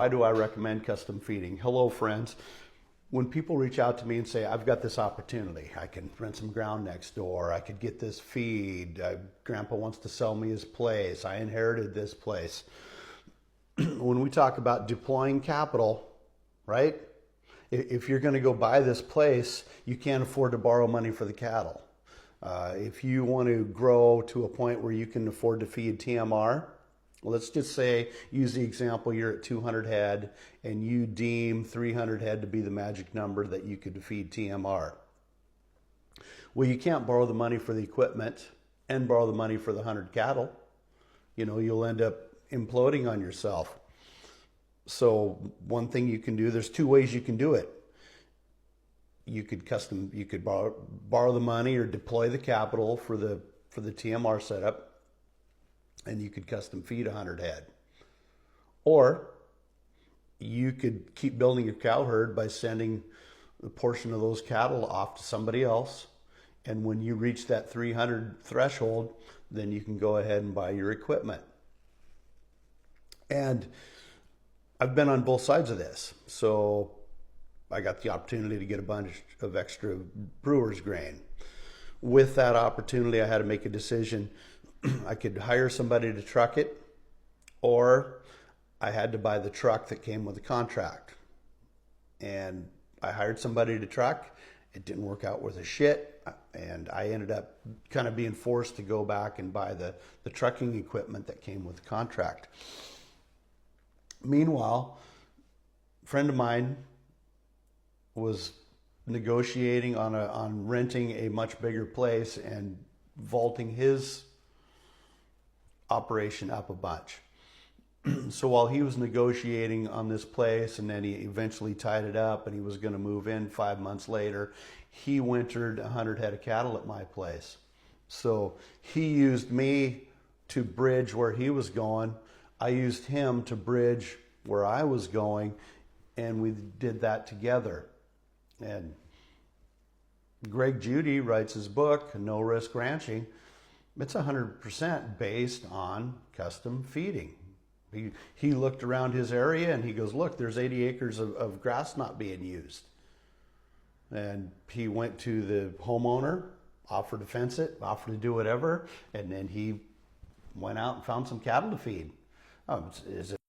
Why do I recommend custom feeding? Hello, friends. When people reach out to me and say, I've got this opportunity, I can rent some ground next door, I could get this feed, Grandpa wants to sell me his place, I inherited this place. When we talk about deploying capital, right? If you're going to go buy this place, you can't afford to borrow money for the cattle. If you want to grow to a point where you can afford to feed TMR, let's just say, use the example, you're at 200 head and you deem 300 head to be the magic number that you could feed TMR. Well, you can't borrow the money for the equipment and borrow the money for the 100 cattle. You know, you'll end up imploding on yourself. So one thing you can do, there's two ways you can do it. You could borrow the money or deploy the capital for the TMR setup, and you could custom feed 100 head. Or you could keep building your cow herd by sending a portion of those cattle off to somebody else. And when you reach that 300 threshold, then you can go ahead and buy your equipment. And I've been on both sides of this. So I got the opportunity to get a bunch of extra brewer's grain. With that opportunity, I had to make a decision. I could hire somebody to truck it, or I had to buy the truck that came with the contract. And I hired somebody to truck. It didn't work out worth a shit. And I ended up kind of being forced to go back and buy the trucking equipment that came with the contract. Meanwhile, a friend of mine was negotiating on renting a much bigger place and vaulting his operation up a bunch. So while he was negotiating on this place, and then he eventually tied it up and he was going to move in 5 months later, he wintered 100 head of cattle at my place. So he used me to bridge where he was going. I used him to bridge where I was going, and we did that together. And Greg Judy writes his book, No Risk Ranching. It's 100% based on custom feeding. He looked around his area and he goes, look, there's 80 acres of grass not being used. And he went to the homeowner, offered to fence it, offered to do whatever, and then he went out and found some cattle to feed. Is it